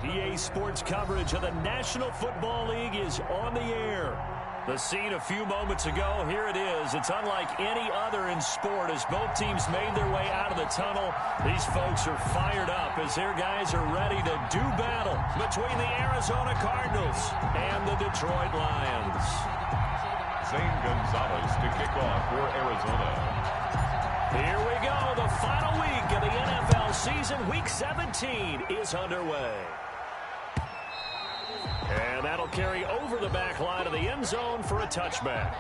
EA Sports coverage of the National Football League is on the air. The scene a few moments ago, here it is. It's unlike any other in sport as both teams made their way out of the tunnel. These folks are fired up as their guys are ready to do battle between the Arizona Cardinals and the Detroit Lions. Zane Gonzalez to kick off for Arizona. Here we go. The final week of the NFL season. Week 17 is underway. And that'll carry over the back line of the end zone for a touchback.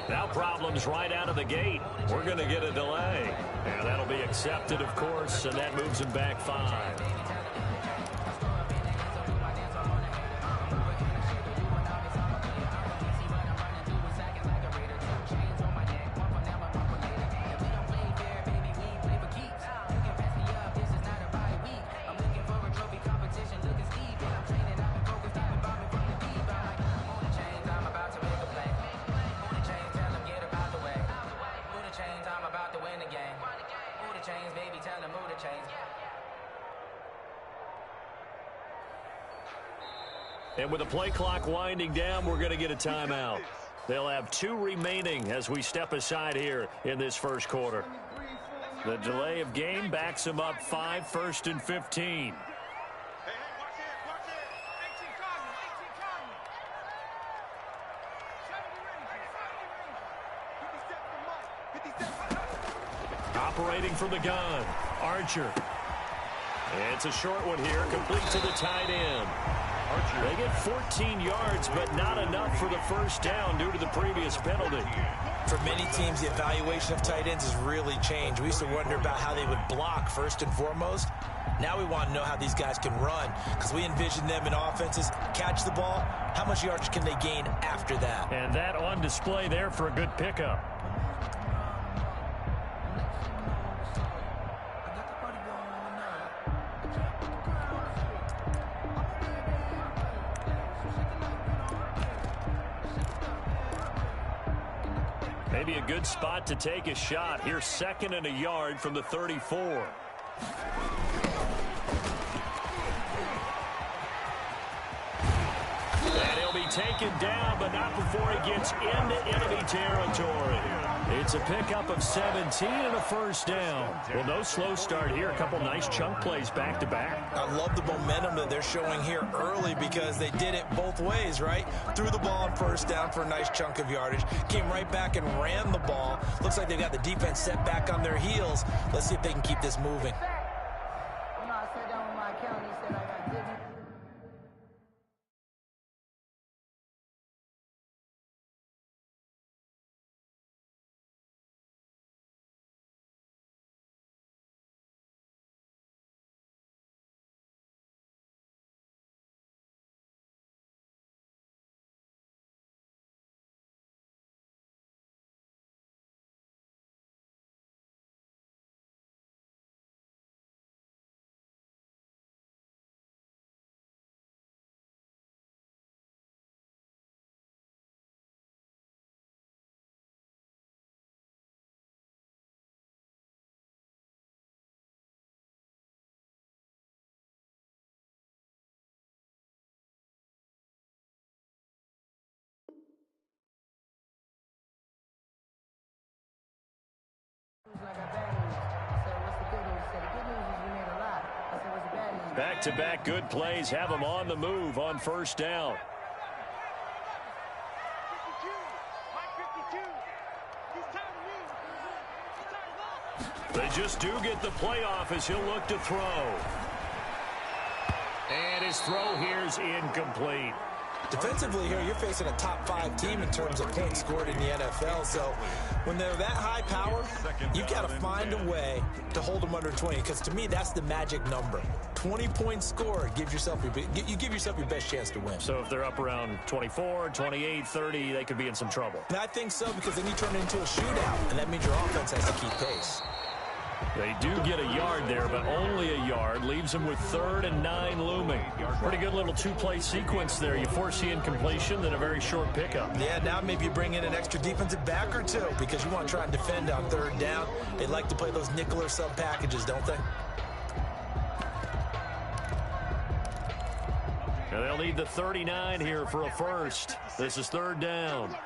Now problems right out of the gate. We're going to get a delay. And that'll be accepted, of course, and that moves him back 5. And with the play clock winding down, we're going to get a timeout. They'll have 2 remaining as we step aside here in this first quarter. The delay of game backs them up 5, 1st and 15. Operating from the gun, Archer. It's a short one here, complete to the tight end. They get 14 yards, but not enough for the first down due to the previous penalty. For many teams, the evaluation of tight ends has really changed. We used to wonder about how they would block first and foremost. Now we want to know how these guys can run because we envision them in offenses, catch the ball, how much yardage can they gain after that? And that on display there for a good pickup. Maybe a good spot to take a shot. Here's 2nd and a yard from the 34. And he'll be taken down, but not before he gets into enemy territory. It's a pickup of 17 and a first down. Well, no slow start here. A couple nice chunk plays back-to-back. I love the momentum that they're showing here early because they did it both ways, right? Threw the ball on first down for a nice chunk of yardage. Came right back and ran the ball. Looks like they've got the defense set back on their heels. Let's see if they can keep this moving. Back-to-back good plays have them on the move on first down. They just do get the playoff as he'll look to throw. And his throw here is incomplete. Defensively here, you're facing a top 5 team in terms of points scored in the NFL. So when they're that high power, you've got to find a way to hold them under 20. Because to me, that's the magic number. 20 points scored, you give yourself your best chance to win. So if they're up around 24, 28, 30, they could be in some trouble. And I think so, because then you turn it into a shootout, and that means your offense has to keep pace. They do get a yard there, but only a yard. Leaves them with 3rd and 9 looming. Pretty good little 2-play sequence there. You force the incompletion, then a very short pickup. Yeah, now maybe you bring in an extra defensive back or two because you want to try and defend on 3rd down. They like to play those nickel or sub packages, don't they? And they'll need the 39 here for a first. This is 3rd down.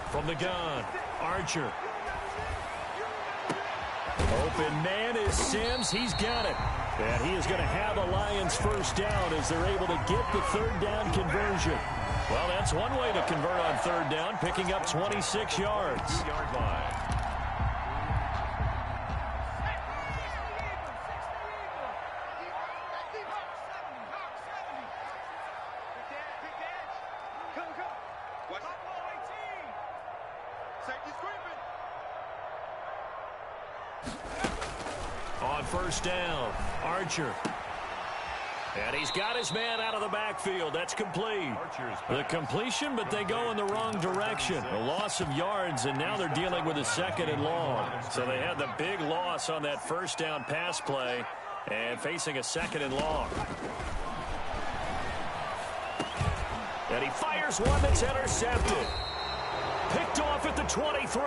From the gun, Archer. Open man is Sims. He's got it. And he is going to have a Lions first down as they're able to get the 3rd down conversion. Well, that's one way to convert on 3rd down, picking up 26 yards. 2-yard line. On first down, Archer. And he's got his man out of the backfield. That's complete. The completion, but they go in the wrong direction. A loss of yards, and now they're dealing with a 2nd and long. So they had the big loss on that first down pass play and facing a 2nd and long. And he fires one that's intercepted. Picked off at the 23.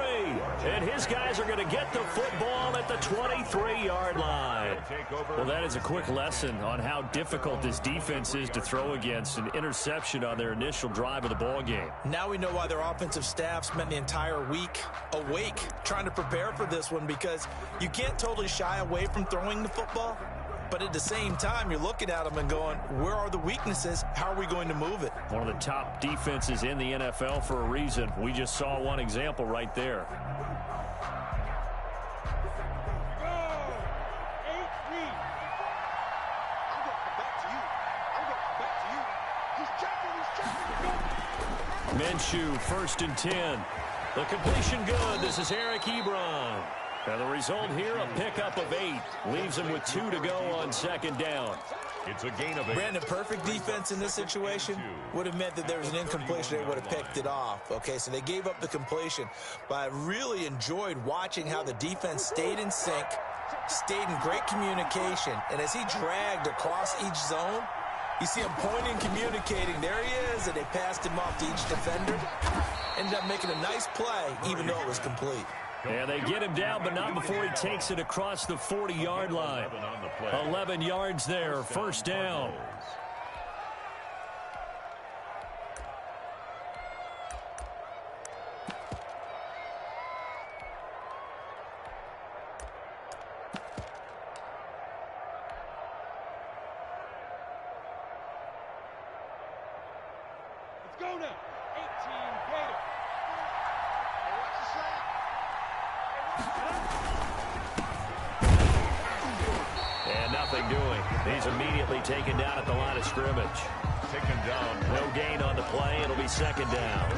And his guys are going to get the football at the 23-yard line. Well, that is a quick lesson on how difficult this defense is to throw against. An interception on their initial drive of the ball game. Now we know why their offensive staff spent the entire week awake trying to prepare for this one, because you can't totally shy away from throwing the football. But at the same time, you're looking at them and going, where are the weaknesses? How are we going to move it? One of the top defenses in the NFL for a reason. We just saw one example right there. Minshew, 1st and 10. The completion good. This is Eric Ebron. And the result here, a pickup of 8. Leaves him with 2 to go on 2nd down. It's a gain of 8. Brandon, perfect defense in this situation would have meant that there was an incompletion. They would have picked it off. Okay, so they gave up the completion. But I really enjoyed watching how the defense stayed in sync, stayed in great communication. And as he dragged across each zone, you see him pointing, communicating. There he is, and they passed him off to each defender. Ended up making a nice play, even though it was complete. And they get him down, but not before he takes it across the 40-yard line. 11 yards there, 1st down. Let's go now. 18 Gator. And nothing doing. He's immediately taken down at the line of scrimmage. Taken down. No gain on the play. It'll be 2nd down.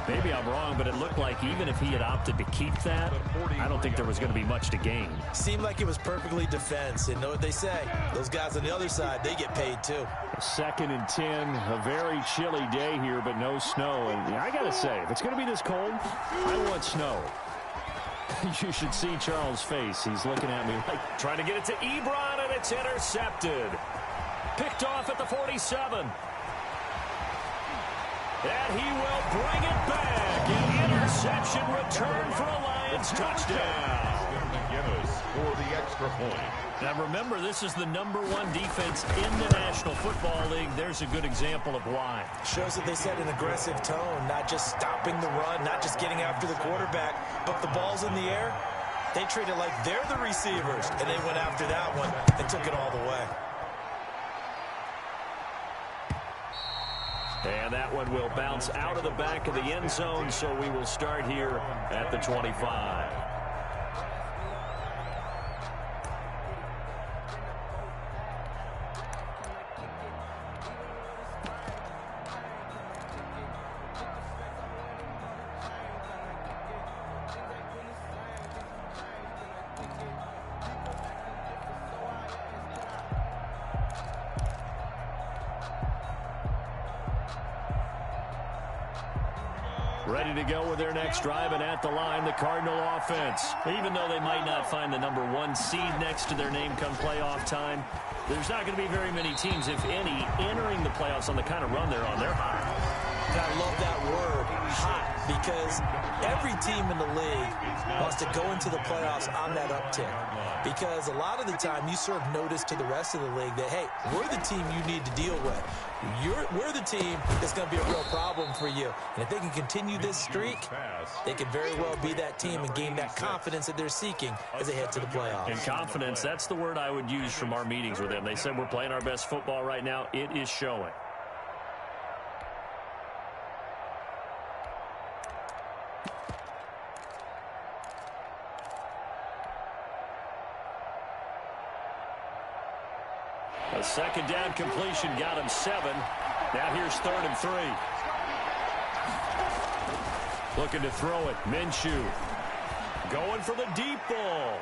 Maybe I'm wrong, but it looked like even if he had opted to keep that, I don't think there was going to be much to gain. Seemed like it was perfectly defense. And know what they say? Those guys on the other side, they get paid too. 2nd and 10, a very chilly day here, but no snow. And I got to say, if it's going to be this cold, I want snow. You should see Charles' face. He's looking at me like trying to get it to Ebron, and it's intercepted. Picked off at the 47. And he will bring it back. An interception return for a Lions touchdown. For the extra point. Now remember, this is the #1 defense in the National Football League. There's a good example of why. Shows that they set an aggressive tone, not just stopping the run, not just getting after the quarterback, but the ball's in the air. They treat it like they're the receivers, and they went after that one and took it all the way. And that one will bounce out of the back of the end zone, so we will start here at the 25. Ready to go with their next drive, and at the line, the Cardinal offense. Even though they might not find the #1 seed next to their name come playoff time, there's not going to be very many teams, if any, entering the playoffs on the kind of run they're on. They're hot. I love that word, hot, because every team in the league wants to go into the playoffs on that uptick. Because a lot of the time you serve notice to the rest of the league that, hey, we're the team you need to deal with. We're the team that's going to be a real problem for you. And if they can continue this streak, they could very well be that team and gain that confidence that they're seeking as they head to the playoffs. And confidence, that's the word I would use from our meetings with them. They said we're playing our best football right now. It is showing. A second down completion got him 7. Now here's 3rd and 3. Looking to throw it. Minshew going for the deep ball.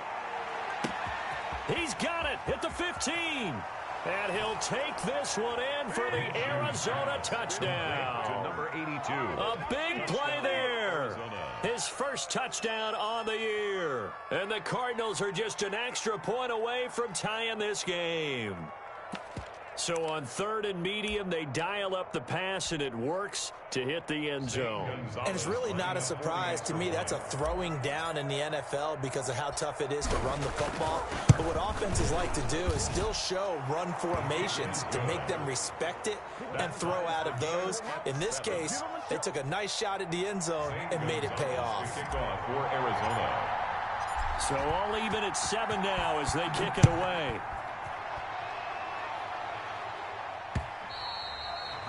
He's got it at the 15. And he'll take this one in for the Arizona touchdown. To number 82. A big play there. His first touchdown on the year. And the Cardinals are just an extra point away from tying this game. So on 3rd and medium, they dial up the pass, and it works to hit the end zone. And it's really not a surprise to me. That's a throwing down in the NFL because of how tough it is to run the football. But what offenses like to do is still show run formations to make them respect it and throw out of those. In this case, they took a nice shot at the end zone and made it pay off. Kickoff for Arizona. So all even at 7 now as they kick it away.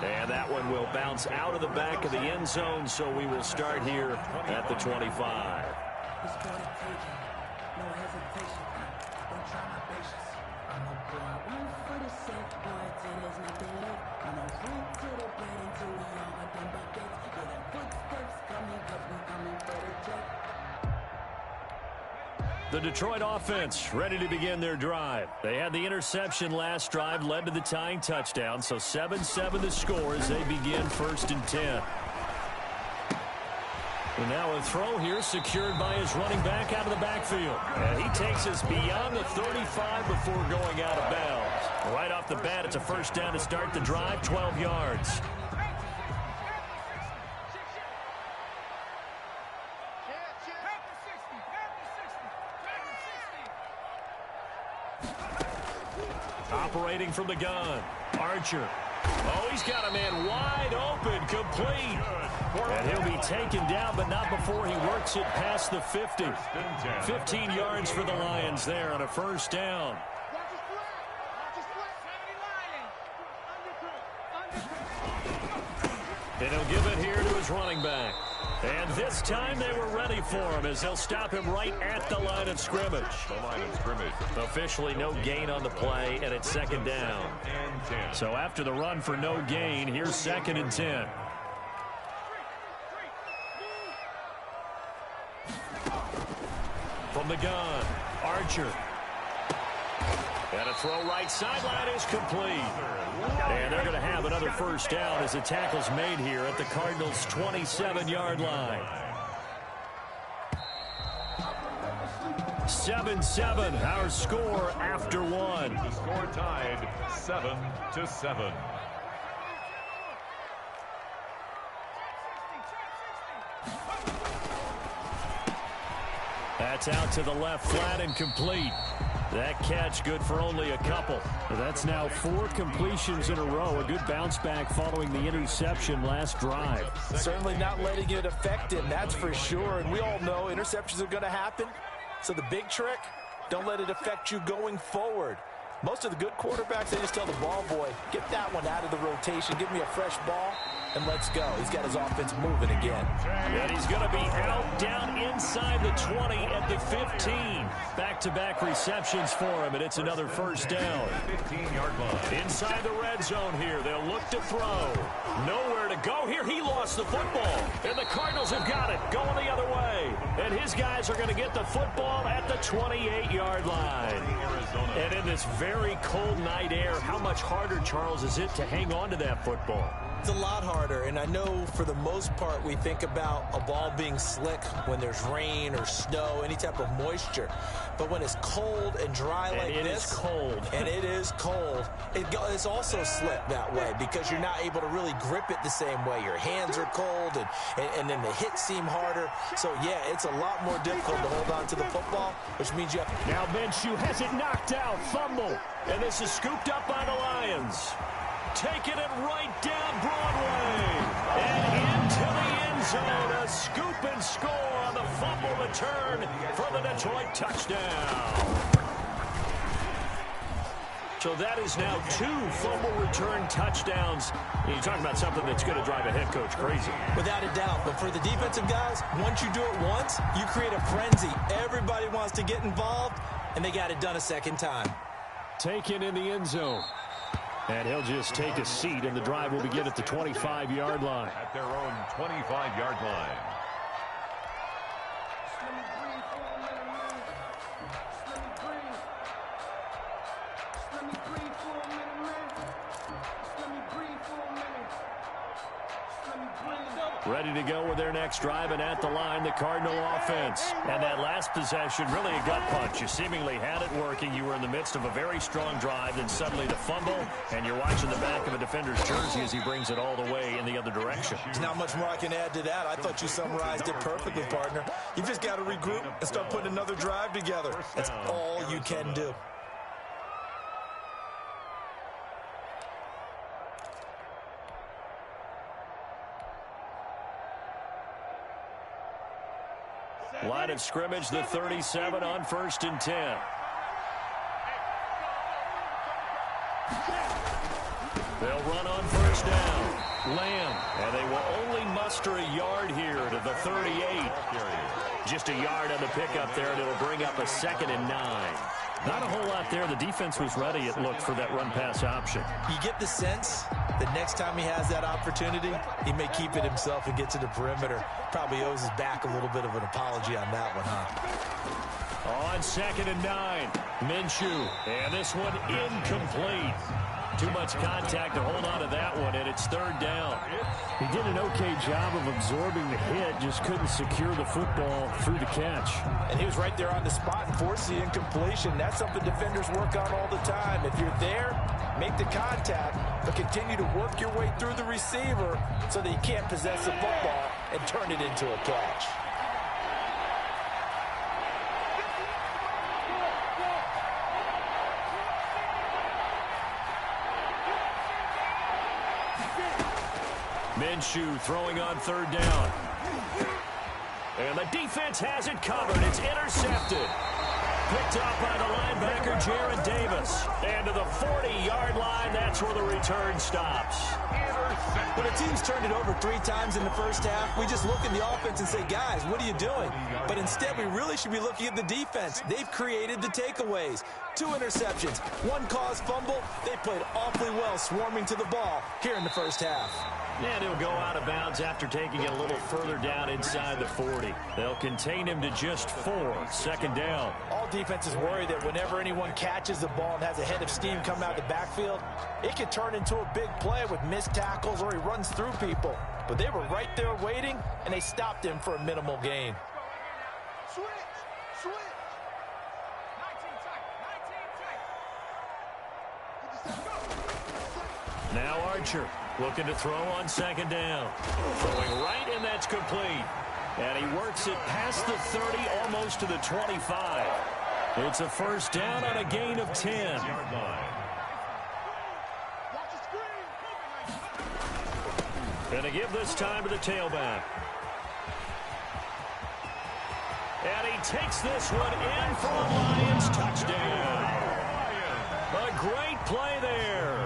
And that one will bounce out of the back of the end zone, so we will start here at the 25. The Detroit offense ready to begin their drive. They had the interception last drive, led to the tying touchdown, so 7-7 the score as they begin 1st and 10. And now a throw here secured by his running back out of the backfield. And he takes us beyond the 35 before going out of bounds. Right off the bat, it's a first down to start the drive, 12 yards. Operating from the gun, Archer. Oh, he's got a man wide open, complete. And he'll be taken down, but not before he works it past the 50. 15 yards for the Lions there on a first down. And he'll give it here to his running back. And this time they were ready for him as they'll stop him right at the line of scrimmage. Officially no gain on the play, and it's 2nd down. So after the run for no gain, here's 2nd and 10. From the gun, Archer. And a throw right sideline is complete. And they're going to have another first down as the tackle's made here at the Cardinals' 27-yard line. 7-7, our score after 1. The score tied 7-7. That's out to the left flat and complete. That catch good for only a couple. That's now 4 completions in a row. A good bounce back following the interception last drive. Certainly not letting it affect him, that's for sure. And we all know interceptions are going to happen. So the big trick, don't let it affect you going forward. Most of the good quarterbacks, they just tell the ball boy, get that one out of the rotation. Give me a fresh ball. and let's go. He's got his offense moving again. And he's going to be out down inside the 20 at the 15. Back-to-back receptions for him, and it's another first down. 15-yard line. Inside the red zone here. They'll look to throw. Nowhere to go here. He lost the football. And the Cardinals have got it. Going the other way. And his guys are going to get the football at the 28-yard line. And in this very cold night air, how much harder, Charles, is it to hang on to that football? It's a lot harder, and I know for the most part we think about a ball being slick when there's rain or snow, any type of moisture. But when it's cold and dry like this, and it is cold, it's also slick that way because you're not able to really grip it the same way. Your hands are cold, and then the hits seem harder. So, yeah, it's a lot more difficult to hold on to the football, which means you have to... Now Minshew has it knocked out, fumble, and this is scooped up by the Lions. Taking it right down Broadway and into the end zone. A scoop and score on the fumble return for the Detroit touchdown. So that is now 2 fumble return touchdowns. And you're talking about something that's going to drive a head coach crazy. Without a doubt. But for the defensive guys, once you do it once, you create a frenzy. Everybody wants to get involved, and they got it done a second time. Taken in the end zone. And he'll just take a seat, and the drive will begin at the 25-yard line. At their own 25-yard line. Ready to go with their next drive, and at the line, the Cardinal offense. And that last possession, really a gut punch. You seemingly had it working. You were in the midst of a very strong drive, then suddenly the fumble, and you're watching the back of a defender's jersey as he brings it all the way in the other direction. There's not much more I can add to that. I thought you summarized it perfectly, partner. You just got to regroup and start putting another drive together. That's all you can do. Line of scrimmage, the 37 on 1st and 10. They'll run on 1st down. Lamb, and they will only muster a yard here to the 38. Just a yard on the pickup there, and it'll bring up a 2nd and 9. Not a whole lot there. The defense was ready, it looked, for that run-pass option. You get the sense that next time he has that opportunity, he may keep it himself and get to the perimeter. Probably owes his back a little bit of an apology on that one, huh? On 2nd and 9, Minshew, and this one incomplete. Too much contact to hold on to that one, and it's 3rd down. He did an okay job of absorbing the hit, just couldn't secure the football through the catch. And he was right there on the spot and forced the incompletion. That's something defenders work on all the time. If you're there, make the contact, but continue to work your way through the receiver so that you can't possess the football and turn it into a catch. Minshew throwing on 3rd down. And the defense has it covered. It's intercepted. Picked up by the linebacker, Jared Davis. And to the 40-yard line, that's where the return stops. When a team's turned it over 3 times in the first half, we just look at the offense and say, guys, what are you doing? But instead, we really should be looking at the defense. They've created the takeaways. 2 interceptions, 1 caused fumble. They played awfully well swarming to the ball here in the first half. And he'll go out of bounds after taking it a little further down inside the 40. They'll contain him to just 4. 2nd down. All defenses worry that whenever anyone catches the ball and has a head of steam come out of the backfield, it can turn into a big play with missed tackles or he runs through people. But they were right there waiting, and they stopped him for a minimal gain. Switch. Now Archer looking to throw on 2nd down. Throwing right, and that's complete. And he works it past the 30, almost to the 25. It's a 1st down on a gain of 10. And to give this time to the tailback. And he takes this one in for a Lions touchdown. A great play there.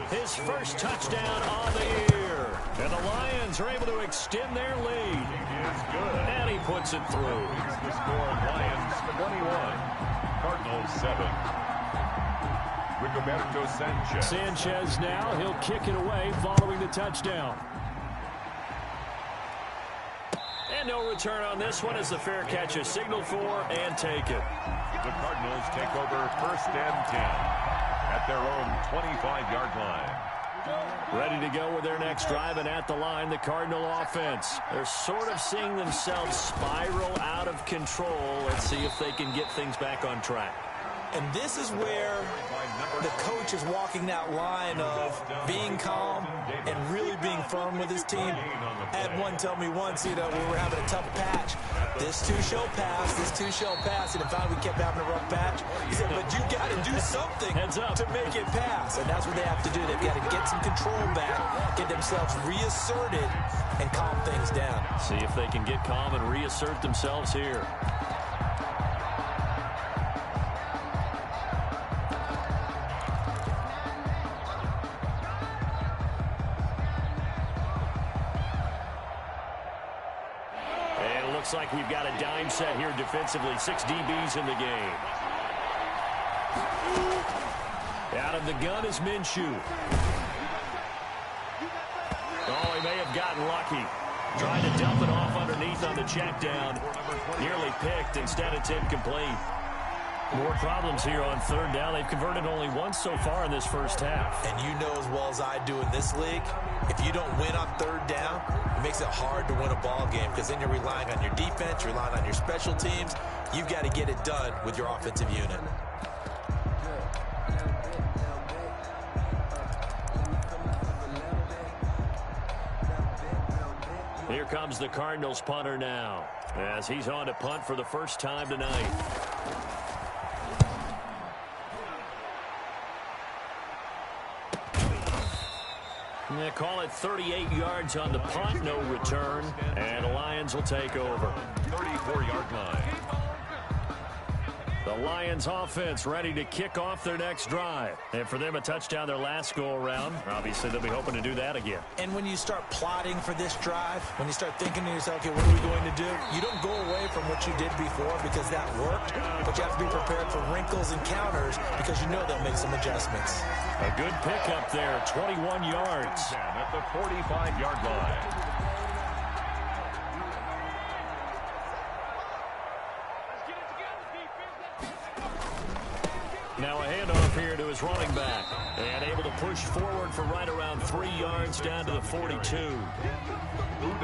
His first touchdown on the year. And the Lions are able to extend their lead. Is good. And he puts it through. Here's the score, Lions 21, Cardinals 7. Rigoberto Sanchez. Sanchez now, he'll kick it away following the touchdown. And no return on this one as the fair catch is signaled for and taken. The Cardinals take over 1st and 10 at their own 25-yard line. Ready to go with their next drive, and at the line, the Cardinal offense. They're sort of seeing themselves spiral out of control. Let's see if they can get things back on track. And this is where the coach is walking that line of being calm and really being firm with his team. I had one tell me once, we were having a tough patch. This too shall pass, this too shall pass. And if we kept having a rough patch, he said, but you got to do something to make it pass. And that's what they have to do. They've got to get some control back, get themselves reasserted, and calm things down. See if they can get calm and reassert themselves here. Looks like we've got a dime set here defensively. 6 DBs in the game. Out of the gun is Minshew. Oh, he may have gotten lucky. Trying to dump it off underneath on the check down. Nearly picked. Instead, it's incomplete. More problems here on 3rd down. They've converted only once so far in this first half. And you know as well as I do in this league, if you don't win on 3rd down, it makes it hard to win a ball game because then you're relying on your defense, you're relying on your special teams. You've got to get it done with your offensive unit. Here comes the Cardinals punter now as he's on to punt for the first time tonight. They call it 38 yards on the punt, no return, and the Lions will take over. 34-yard line. The Lions offense ready to kick off their next drive. And for them, a touchdown their last go-around. Obviously, they'll be hoping to do that again. And when you start plotting for this drive, when you start thinking to yourself, okay, what are we going to do? You don't go away from what you did before because that worked, but you have to be prepared for wrinkles and counters because you know they'll make some adjustments. A good pickup there, 21 yards. At the 45-yard line. Now a handoff here to his running back. And able to push forward for right around 3 yards down to the 42.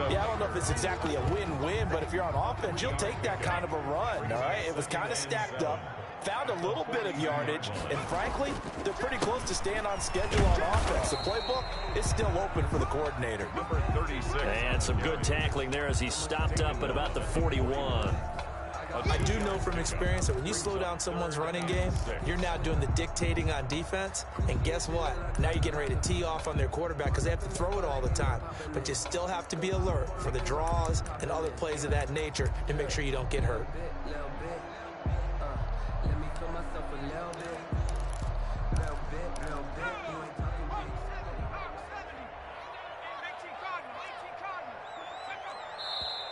Yeah, I don't know if it's exactly a win-win, but if you're on offense, you'll take that kind of a run, all right? It was kind of stacked up, found a little bit of yardage, and frankly, they're pretty close to staying on schedule on offense. The playbook is still open for the coordinator. Number 36. And some good tackling there as he stopped up at about the 41. I do know from experience that when you slow down someone's running game, you're now doing the dictating on defense. And guess what? Now you're getting ready to tee off on their quarterback because they have to throw it all the time. But you still have to be alert for the draws and other plays of that nature to make sure you don't get hurt. Let me feel myself a little bit.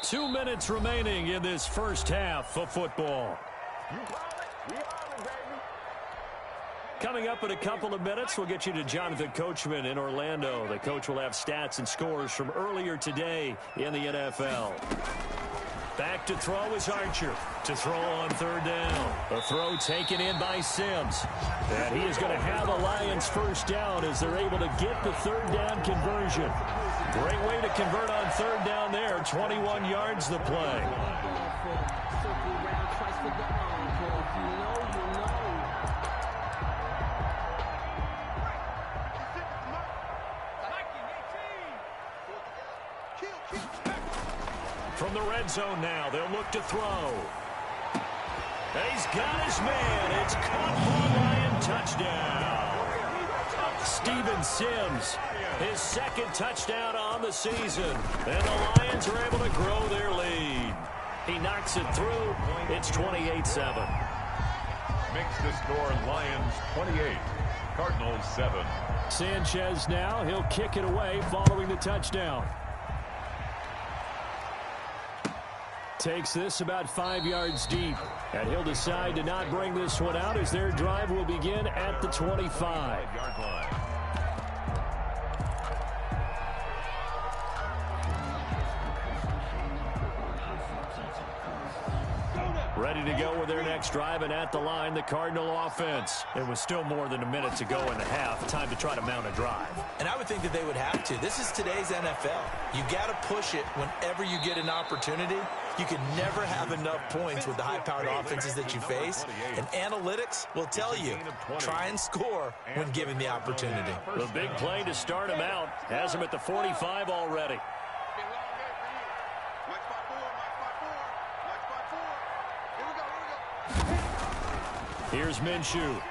2 minutes remaining in this first half of football. Coming up in a couple of minutes, we'll get you to Jonathan Coachman in Orlando. The coach will have stats and scores from earlier today in the NFL. Back to throw is Archer. To throw on 3rd down. A throw taken in by Sims. And he is going to have a Lions first down as they're able to get the 3rd down conversion. Great way to convert on 3rd down there. 21 yards the play. From the red zone now, they'll look to throw. And he's got his man. It's caught for a Lion touchdown. Steven Sims, his 2nd touchdown on the season. And the Lions are able to grow their lead. He knocks it through. It's 28-7. Makes the score Lions 28, Cardinals 7. Sanchez now. He'll kick it away following the touchdown. Takes this about 5 yards deep. And he'll decide to not bring this one out as their drive will begin at the 25-yard line. Ready to go with their next drive, and at the line, the Cardinal offense. It was still more than a minute to go in the half. Time to try to mount a drive. And I would think that they would have to. This is today's NFL. You got to push it whenever you get an opportunity. You can never have enough points with the high-powered offenses that you face. And analytics will tell you, try and score when given the opportunity. The big play to start him out has him at the 45 already. Here's Minshew.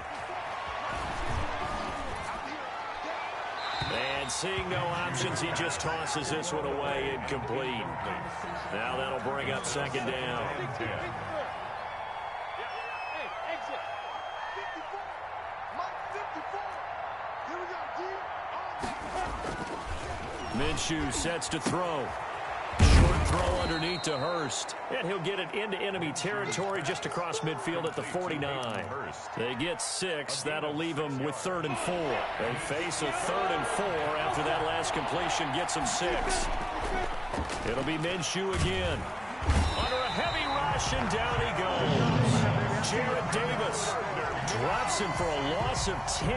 And seeing no options, he just tosses this one away incomplete. Now that'll bring up second down. Minshew sets to throw. Short throw underneath to Hurst. And he'll get it into enemy territory just across midfield at the 49. They get 6. That'll leave them with 3rd and 4. They face a 3rd and 4 after that last completion gets them 6. It'll be Minshew again. Under a heavy rush, and down he goes. Jared Davis drops him for a loss of 10,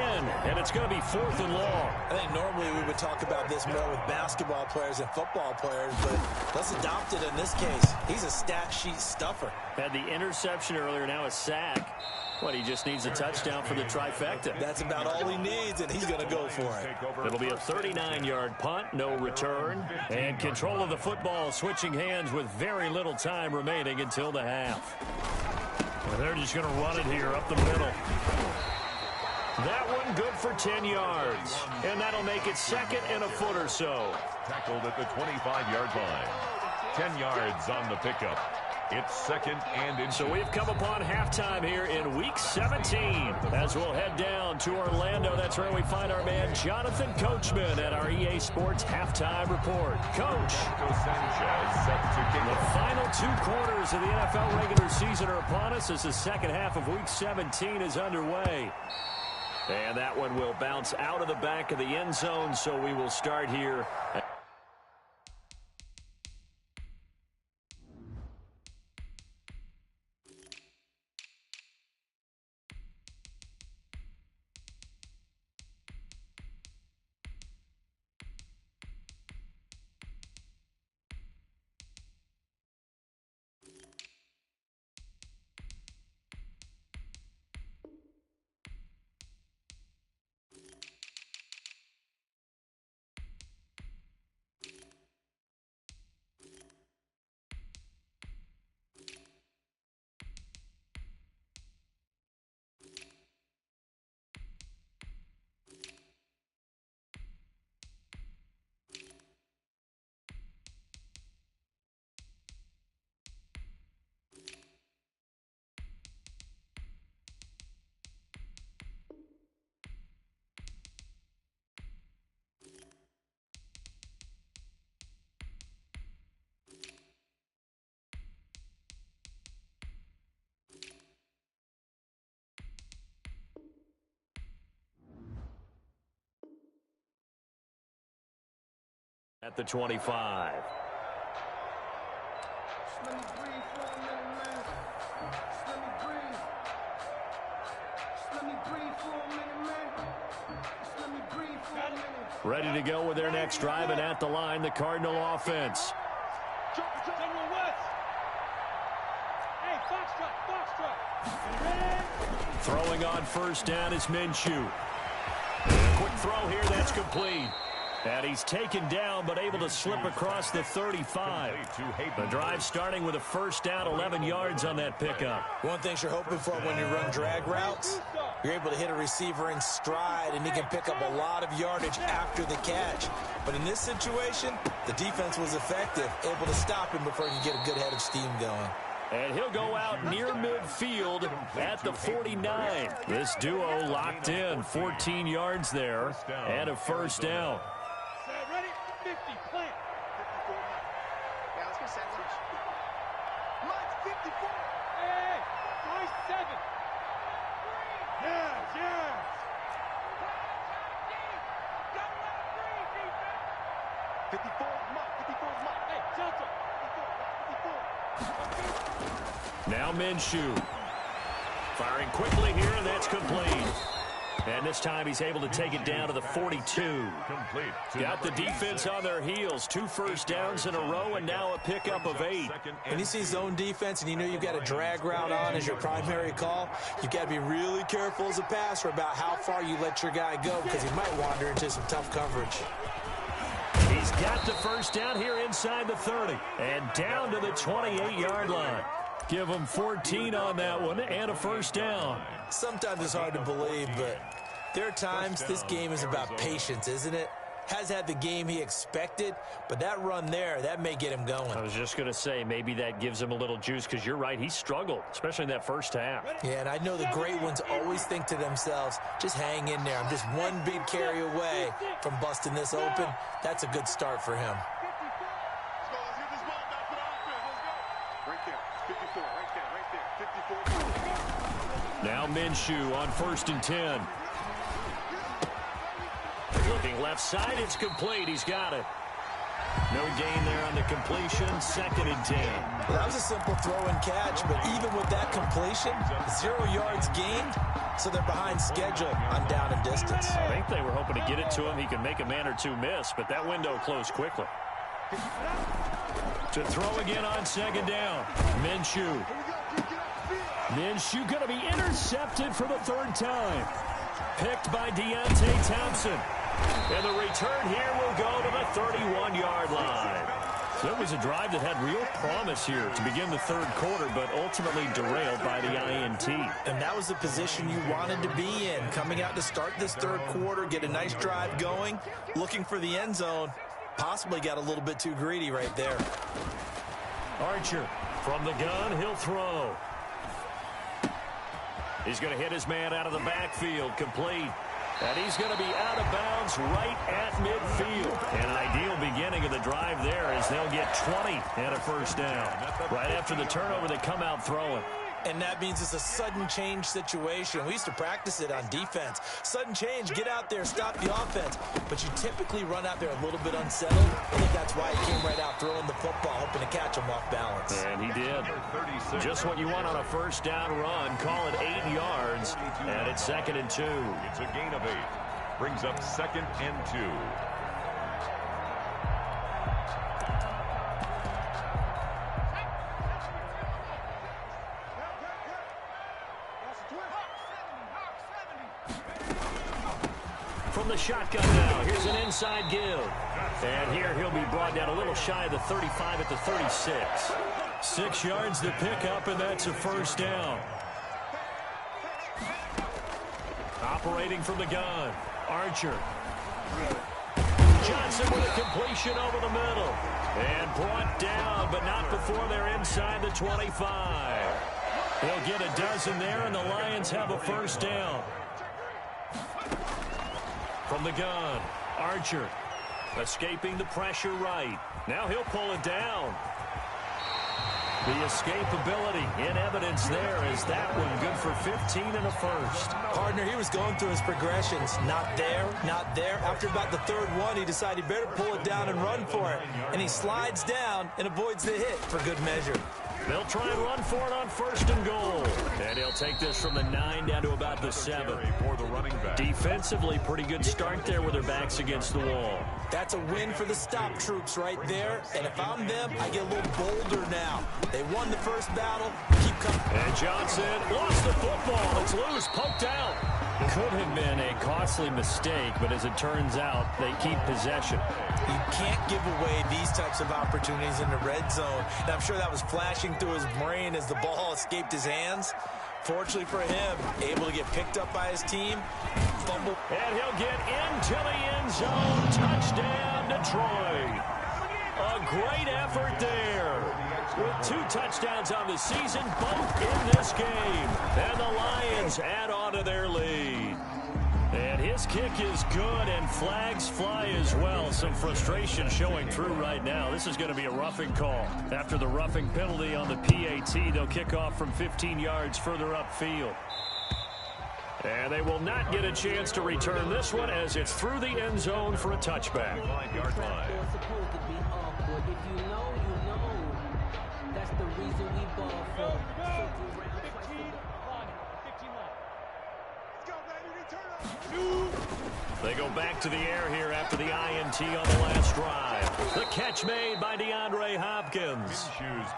and it's going to be 4th and long. I think normally we would talk about this more with basketball players and football players, but let's adopt it in this case. He's a stat sheet stuffer. Had the interception earlier, now a sack. What, he just needs a touchdown for the trifecta. That's about all he needs, and he's going to go for it. It'll be a 39-yard punt, no return. And control of the football switching hands with very little time remaining until the half. And they're just going to run it here up the middle. That one good for 10 yards. And that'll make it 2nd and a foot or so. Tackled at the 25-yard line. 10 yards on the pickup. It's 2nd and inches. So we've come upon halftime here in Week 17. As we'll head down to Orlando, that's where we find our man Jonathan Coachman at our EA Sports Halftime Report. Coach, the final 2 quarters of the NFL regular season are upon us as the second half of Week 17 is underway. And that one will bounce out of the back of the end zone, so we will start here. At the 25. Ready to go with their next drive, and at the line, the Cardinal offense. Throwing on first down is Minshew. Quick throw here, that's complete. And he's taken down, but able to slip across the 35. The drive starting with a first down, 11 yards on that pickup. One thing you're hoping for when you run drag routes, you're able to hit a receiver in stride, and he can pick up a lot of yardage after the catch. But in this situation, the defense was effective, able to stop him before he can get a good head of steam going. And he'll go out near midfield at the 49. This duo locked in, 14 yards there, and a first down. Set, ready, 50, plant. 54, yeah, let's go sandwich. Mike's 54. Hey, nice 7. Yes, yes. 54, Mike, 54, Mike. Hey, Johnson, 54. Now Minshew. Firing quickly here, and that's complete. And this time he's able to take it down to the 42. Complete. Got the defense on their heels. 2 first downs in a row, and now a pickup of 8. When you see zone defense and you know you've got a drag route on as your primary call, you've got to be really careful as a passer about how far you let your guy go because he might wander into some tough coverage. He's got the first down here inside the 30 and down to the 28-yard line. Give him 14 on that one and a first down. Sometimes it's hard to believe, but there are times this game is about patience, isn't it? Has had the game he expected, but that run there, that may get him going. I was just going to say, maybe that gives him a little juice because you're right, he struggled, especially in that first half. Yeah, and I know the great ones always think to themselves, just hang in there. I'm just one big carry away from busting this open. That's a good start for him. Now Minshew on 1st and 10. Looking left side, it's complete. He's got it. No gain there on the completion. 2nd and 10. Well, that was a simple throw and catch, but even with that completion, 0 yards gained, so they're behind schedule on down and distance. I think they were hoping to get it to him. He could make a man or two miss, but that window closed quickly. To throw again on 2nd down. Minshew. Minshew going to be intercepted for the 3rd time. Picked by Deontay Thompson. And the return here will go to the 31-yard line. So it was a drive that had real promise here to begin the 3rd quarter, but ultimately derailed by the INT. And that was the position you wanted to be in. Coming out to start this 3rd quarter, get a nice drive going, looking for the end zone. Possibly got a little bit too greedy right there. Archer from the gun, he'll throw. He's going to hit his man out of the backfield, complete. And he's going to be out of bounds right at midfield. An ideal beginning of the drive there as they'll get 20 and a first down. Right after the turnover, they come out throwing. And that means it's a sudden change situation. We used to practice it on defense. Sudden change, get out there, stop the offense. But you typically run out there a little bit unsettled. I think that's why he came right out throwing the football, hoping to catch him off balance. And he did. Just what you want on a first down run. Call it 8 yards, and it's 2nd and 2. It's a gain of 8. Brings up 2nd and 2. From the shotgun now, here's an inside give. And here he'll be brought down a little shy of the 35 at the 36. 6 yards to pick up, and that's a first down. Operating from the gun, Archer. Johnson with a completion over the middle. And brought down, but not before they're inside the 25. They'll get a dozen there, and the Lions have a first down. From the gun, Archer escaping the pressure right. Now he'll pull it down. The escapability in evidence there is that one good for 15 and a first. Partner, he was going through his progressions. Not there, not there. After about the 3rd one, he decided he better pull it down and run for it. And he slides down and avoids the hit for good measure. They'll try and run for it on 1st and goal. And he'll take this from the 9 down to about the 7. For the running back. Defensively, pretty good start there with their backs against the wall. That's a win for the stop troops right there. And if I'm them, I get a little bolder now. They won the first battle. Keep coming. And Johnson lost the football. It's loose, poked out. Could have been a costly mistake, but as it turns out, they keep possession. You can't give away these types of opportunities in the red zone. And I'm sure that was flashing through his brain as the ball escaped his hands. Fortunately for him, able to get picked up by his team. Fumble. And he'll get into the end zone. Touchdown, Detroit. A great effort there. with 2 touchdowns on the season, both in this game. And the Lions add on to their lead. And his kick is good, and flags fly as well. Some frustration showing through right now. This is going to be a roughing call. After the roughing penalty on the PAT, they'll kick off from 15 yards further upfield. And they will not get a chance to return this one as it's through the end zone for a touchback. 5-yard line. Supposed to be awkward. If you know, you know. That's the reason we ball for. They go back to the air here after the INT on the last drive. The catch made by DeAndre Hopkins.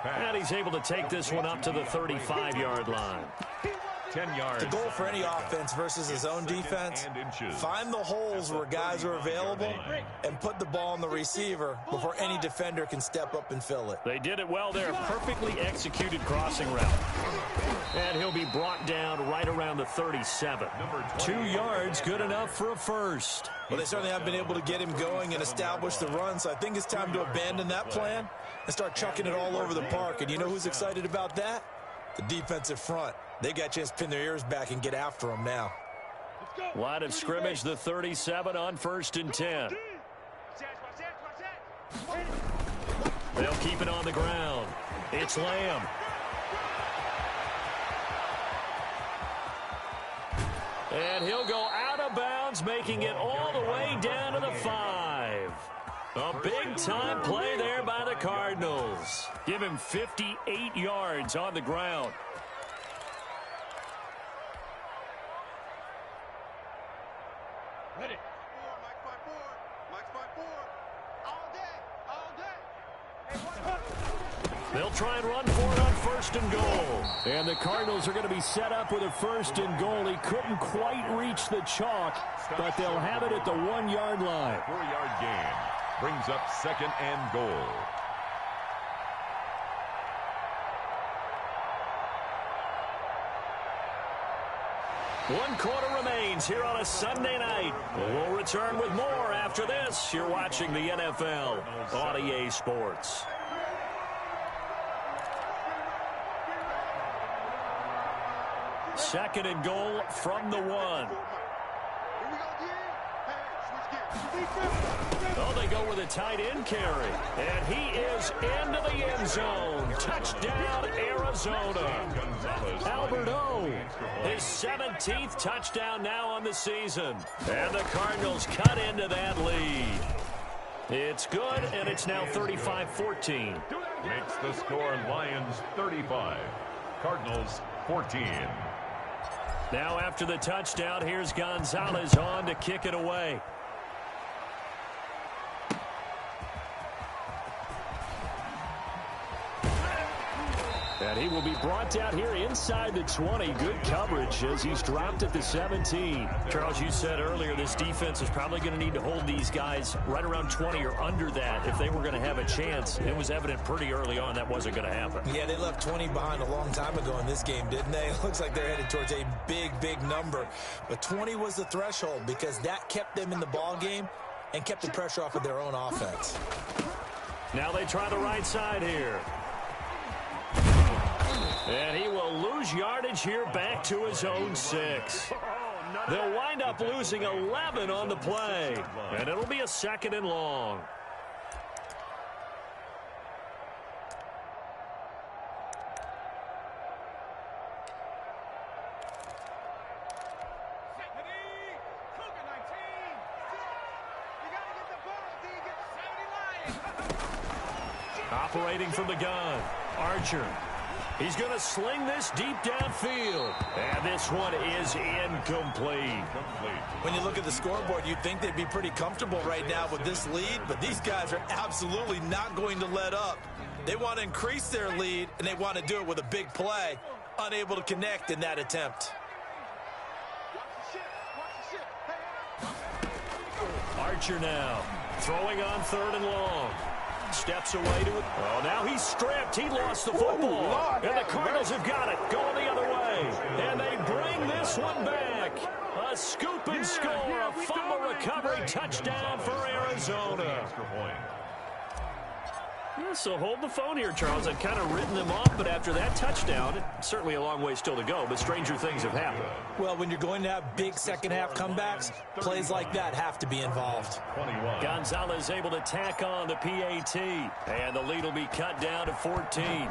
And he's able to take this one up to the 35-yard line. 10 yards. The goal for any offense versus his own defense, find the holes where guys are available and put the ball on the receiver before any defender can step up and fill it. They did it well there. Perfectly executed crossing route. And he'll be brought down right around the 37. 2 yards, good enough for a first. Well, they certainly have been able to get him going and establish the run, so I think it's time to abandon that plan and start chucking it all over the park. And you know who's excited about that? The defensive front. They got a chance to pin their ears back and get after him now. Line of scrimmage, the 37 on 1st and 10. They'll keep it on the ground. It's Lamb. And he'll go out of bounds, making it all the way down to the 5. A big-time play there by the Cardinals. Give him 58 yards on the ground. Ready. Mike 5-4. All day. They'll try and run for it on 1st and goal. And the Cardinals are going to be set up with a 1st and goal. He couldn't quite reach the chalk, but they'll have it at the 1-yard line. 4-yard gain brings up 2nd and goal. One quarter remains here on a Sunday night. We'll return with more after this. You're watching the NFL on EA Sports. Second and goal from the 1. Oh, they go with a tight end carry. And he is into the end zone. Touchdown, Arizona. Albert O, his 17th touchdown now on the season. And the Cardinals cut into that lead. It's good, and it's now 35-14. Makes the score Lions 35, Cardinals 14. Now after the touchdown, here's Gonzalez on to kick it away. And he will be brought down here inside the 20. Good coverage as he's dropped at the 17. Charles, you said earlier this defense is probably going to need to hold these guys right around 20 or under that if they were going to have a chance. It was evident pretty early on that wasn't going to happen. Yeah, they left 20 behind a long time ago in this game, didn't they? It looks like they're headed towards a big number. But 20 was the threshold because that kept them in the ball game and kept the pressure off of their own offense. Now they try the right side here. And he will lose yardage here back to his own 6. They'll wind up losing 11 on the play. And it'll be a 2nd and long. Operating from the gun, Archer. He's going to sling this deep downfield. And this one is incomplete. When you look at the scoreboard, you'd think they'd be pretty comfortable right now with this lead, but these guys are absolutely not going to let up. They want to increase their lead, and they want to do it with a big play. Unable to connect in that attempt. Archer now throwing on 3rd and long. Steps away to it. Oh, now he's stripped. He lost the football. And the Cardinals have got it. Going the other way. And they bring this one back. A scoop and score. A fumble recovery touchdown for Arizona. Yeah, so hold the phone here, Charles. I've kind of written them off, but after that touchdown, certainly a long way still to go, but stranger things have happened. Well, when you're going to have big second-half comebacks, plays like that have to be involved. 21. Gonzalez able to tack on the PAT, and the lead will be cut down to 14.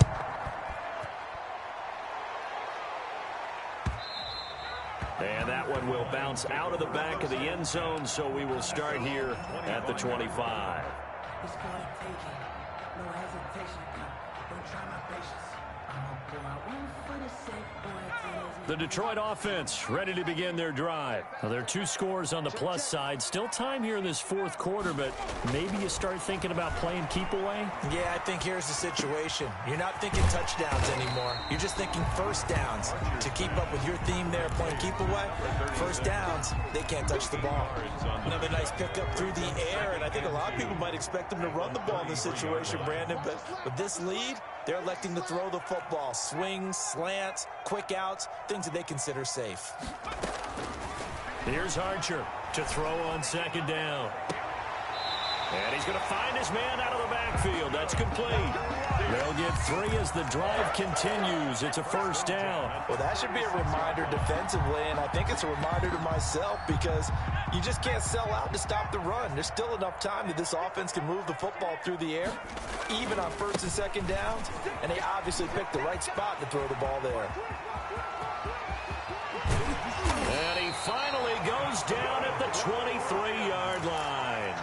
And that one will bounce out of the back of the end zone, so we will start here at the 25. It's called taking. No hesitation. Don't try my patience. I'm gonna go out one for the sake, boy. The Detroit offense ready to begin their drive. Now, there are 2 scores on the plus side. Still time here in this fourth quarter, but maybe you start thinking about playing keep away? Yeah, I think here's the situation. You're not thinking touchdowns anymore. You're just thinking first downs. To keep up with your theme there, playing keep away, first downs, they can't touch the ball. Another nice pickup through the air, and I think a lot of people might expect them to run the ball in this situation, Brandon, but with this lead, they're electing to throw the football. Swings, slants, quick outs, things that they consider safe. Here's Archer to throw on second down. And he's going to find his man out of the backfield. That's complete. They'll get 3 as the drive continues. It's a first down. Well, that should be a reminder defensively, and I think it's a reminder to myself because you just can't sell out to stop the run. There's still enough time that this offense can move the football through the air, even on first and second downs, and they obviously picked the right spot to throw the ball there. And he finally goes down at the 23-yard line.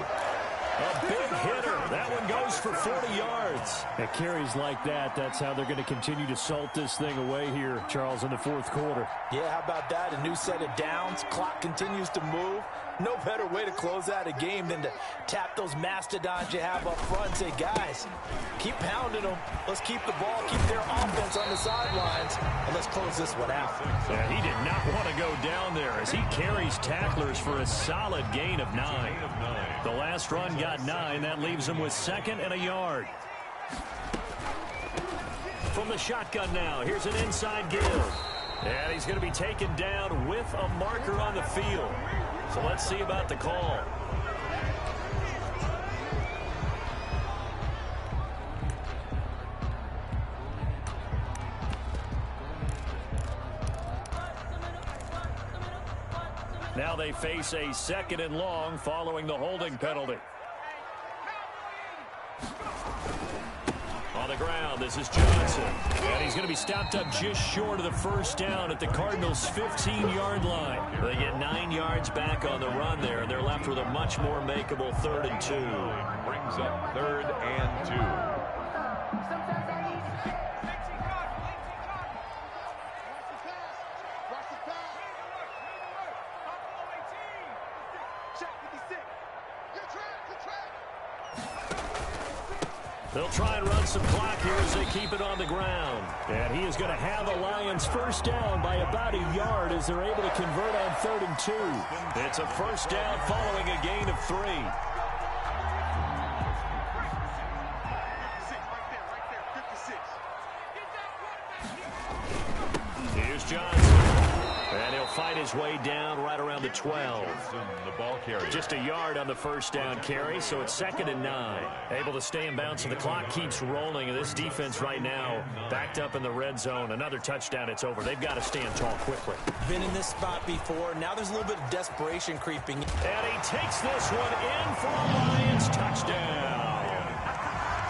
A big hitter. That one goes for 40 yards. At carries like that, that's how they're going to continue to salt this thing away here, Charles, in the fourth quarter. Yeah, how about that? A new set of downs. Clock continues to move. No better way to close out a game than to tap those mastodons you have up front and say, guys, keep pounding them. Let's keep the ball, keep their offense on the sidelines, and let's close this one out. Yeah, he did not want to go down there as he carries tacklers for a solid gain of 9. The last run got 9. That leaves him with 2nd and a yard. From the shotgun now, here's an inside give. And he's going to be taken down with a marker on the field. So let's see about the call. Now they face a 2nd and long following the holding penalty. On the ground, this is Johnson. And he's going to be stopped up just short of the first down at the Cardinals' 15-yard line. They get 9 yards back on the run there, and they're left with a much more makeable 3rd and 2. Brings up 3rd and 2. They'll try and run some clock here as they keep it on the ground. And he is going to have the Lions first down by about a yard as they're able to convert on 3rd and 2. It's a first down following a gain of 3. Here's Johnson. And he'll fight his way down right around the 12. The ball carrier. Just a yard on the first down carry, so it's 2nd and 9. Able to stay in bounds, so the clock keeps rolling, and this defense right now backed up in the red zone. Another touchdown, it's over. They've got to stand tall quickly. Been in this spot before. Now there's a little bit of desperation creeping. And he takes this one in for a Lions touchdown.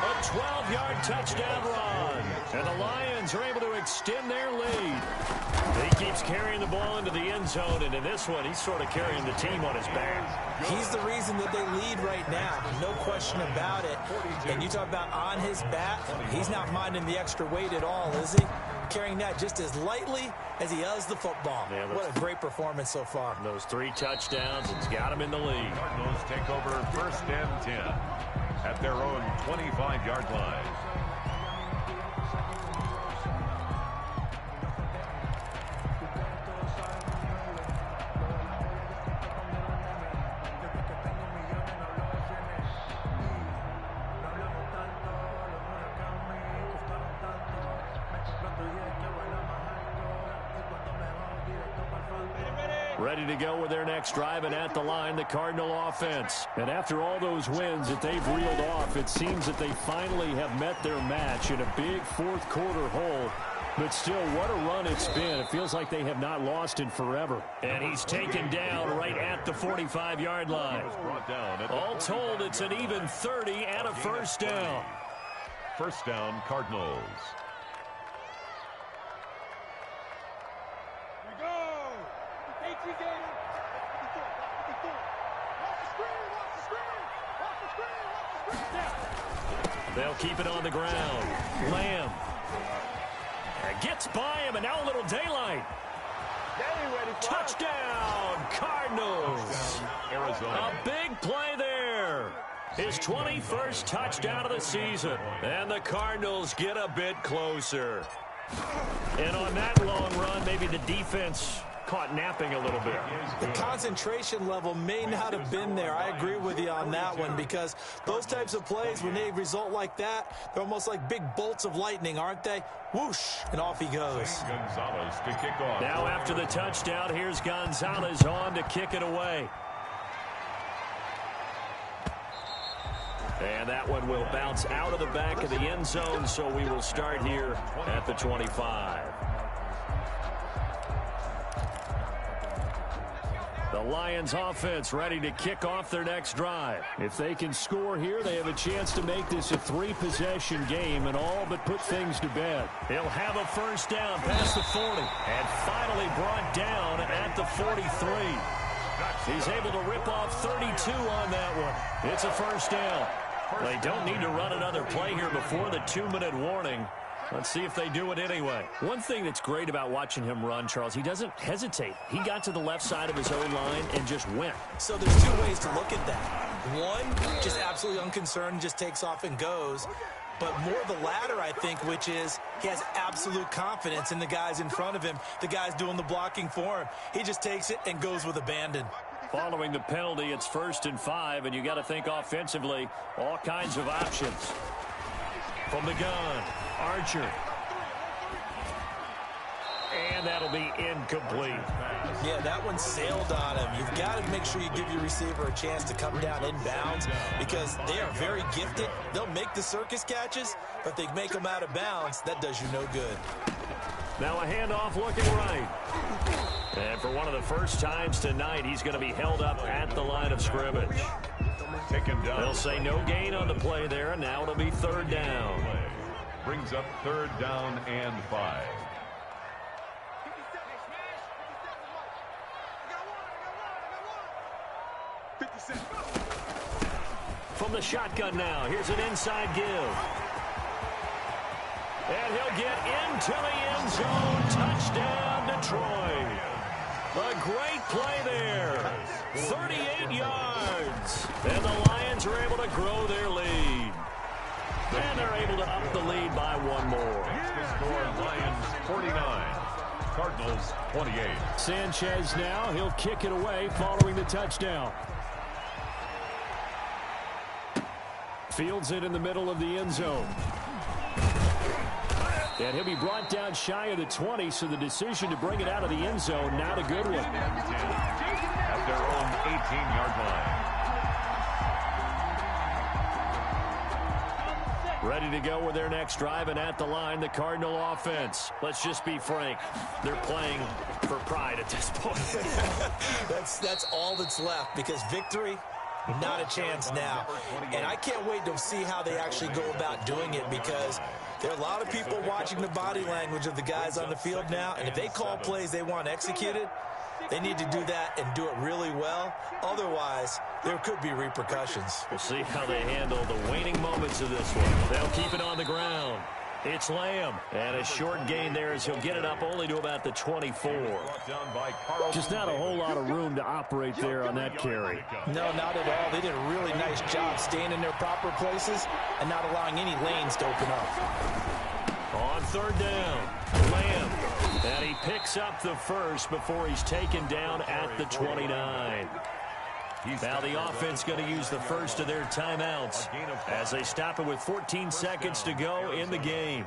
A 12-yard touchdown run. And the Lions are able to extend their lead. He keeps carrying the ball into the end zone, and in this one, he's sort of carrying the team on his back. He's the reason that they lead right now. No question about it. And you talk about on his back, he's not minding the extra weight at all, is he? Carrying that just as lightly as he does the football. Yeah, what a great performance so far. Those 3 touchdowns, it's got him in the lead. Cardinals take over 1st and 10 at their own 25-yard line. Ready to go with their next drive, and at the line, the Cardinal offense. And after all those wins that they've reeled off, it seems that they finally have met their match in a big fourth quarter hole. But still, what a run it's been. It feels like they have not lost in forever. And he's taken down right at the 45-yard line. All told, it's an even 30 and a first down. First down, Cardinals. Here we go. Hey, TJ. Watch the screen. Watch the screen. Watch the screen. Watch the screen. They'll keep it on the ground. Lamb. Gets by him, and now a little daylight. Touchdown, Cardinals. Arizona. A big play there. His 21st touchdown of the season. And the Cardinals get a bit closer. And on that long run, maybe the defense caught napping a little bit. The concentration level may not have been there. I agree with you on that one, because those types of plays, when they result like that, they're almost like big bolts of lightning, aren't they? Whoosh, and off he goes. Gonzalez to kick off. Now after the touchdown, here's Gonzalez on to kick it away. And that one will bounce out of the back of the end zone, so we will start here at the 25. The Lions offense ready to kick off their next drive. If they can score here, they have a chance to make this a three-possession game and all but put things to bed. He'll have a first down past the 40 and finally brought down at the 43. He's able to rip off 32 on that one. It's a first down. They don't need to run another play here before the 2-minute warning. Let's see if they do it anyway. One thing that's great about watching him run, Charles, he doesn't hesitate. He got to the left side of his own line and just went. So there's two ways to look at that. One, just absolutely unconcerned, just takes off and goes. But more the latter, I think, which is he has absolute confidence in the guys in front of him, the guys doing the blocking for him. He just takes it and goes with abandon. Following the penalty, it's 1st and 5, and you got to think offensively, all kinds of options. From the gun, Archer. And that'll be incomplete. Yeah, that one sailed on him. You've got to make sure you give your receiver a chance to come down inbounds, because they are very gifted. They'll make the circus catches, but they make them out of bounds. That does you no good. Now a handoff looking right. And for one of the first times tonight, he's going to be held up at the line of scrimmage. Taken down. They'll say no gain on the play there, and now it'll be 3rd down. Brings up 3rd down and 5. From the shotgun now, here's an inside give. And he'll get into the end zone. Touchdown, Detroit. A great play there. 38 yards. And the Lions are able to grow their lead. And they're able to up the lead by one more. Score Lions 49. Cardinals 28. Sanchez now. He'll kick it away following the touchdown. Fields it in the middle of the end zone. And he'll be brought down shy of the 20, so the decision to bring it out of the end zone, not a good one. At their own 18-yard line. Ready to go with their next drive, and at the line, the Cardinal offense. Let's just be frank. They're playing for pride at this point. That's all that's left, because victory, not a chance now. And I can't wait to see how they actually go about doing it, because there are a lot of people watching the body language of the guys on the field now, and if they call plays they want executed, they need to do that and do it really well. Otherwise, there could be repercussions. We'll see how they handle the waning moments of this one. They'll keep it on the ground. It's Lamb. And a short gain there as he'll get it up only to about the 24. Just not a whole lot of room to operate there on that carry. No, not at all. They did a really nice job staying in their proper places and not allowing any lanes to open up. On 3rd down, Lamb. And he picks up the first before he's taken down at the 29. Now the offense going to use the first of their timeouts as they stop it with 14 seconds to go in the game.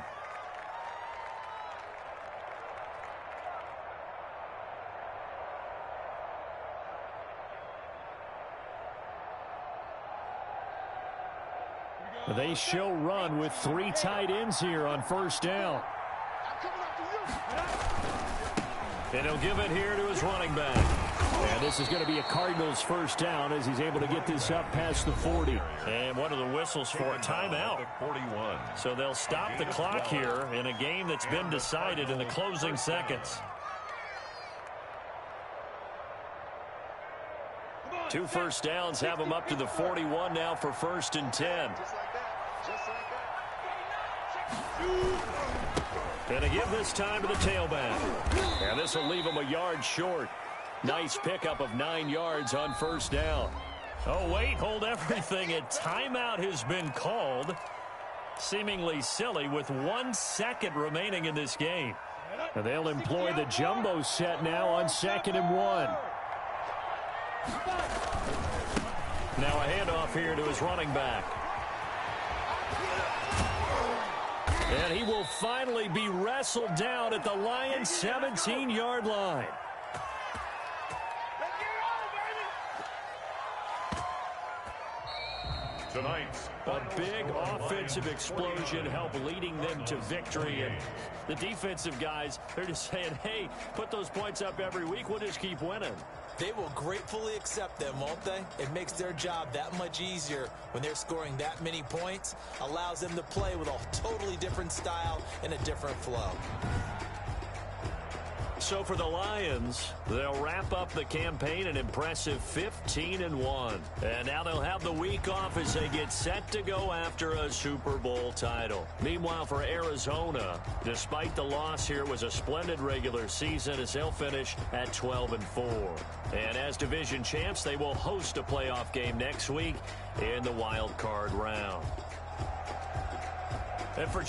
They show run with 3 tight ends here on first down. And he'll give it here to his running back. And this is going to be a Cardinals first down as he's able to get this up past the 40. And what are the whistles for? A timeout. 41. So they'll stop the clock here in a game that's been decided in the closing seconds. 2 first downs have them up to the 41 now for 1st and 10. And to give this time to the tailback. And this will leave him a yard short. Nice pickup of 9 yards on first down. Oh, wait, hold everything. A timeout has been called. Seemingly silly with 1 second remaining in this game. And they'll employ the jumbo set now on 2nd and 1. Now a handoff here to his running back. And he will finally be wrestled down at the Lions' 17-yard line. Tonight's A big offensive explosion helped leading them to victory. And the defensive guys, they're just saying, hey, put those points up every week. We'll just keep winning. They will gratefully accept them, won't they? It makes their job that much easier when they're scoring that many points. Allows them to play with a totally different style and a different flow. So for the Lions, they'll wrap up the campaign an impressive 15-1. And now they'll have the week off as they get set to go after a Super Bowl title. Meanwhile, for Arizona, despite the loss here, was a splendid regular season as they'll finish at 12-4. And as division champs, they will host a playoff game next week in the wild card round. And for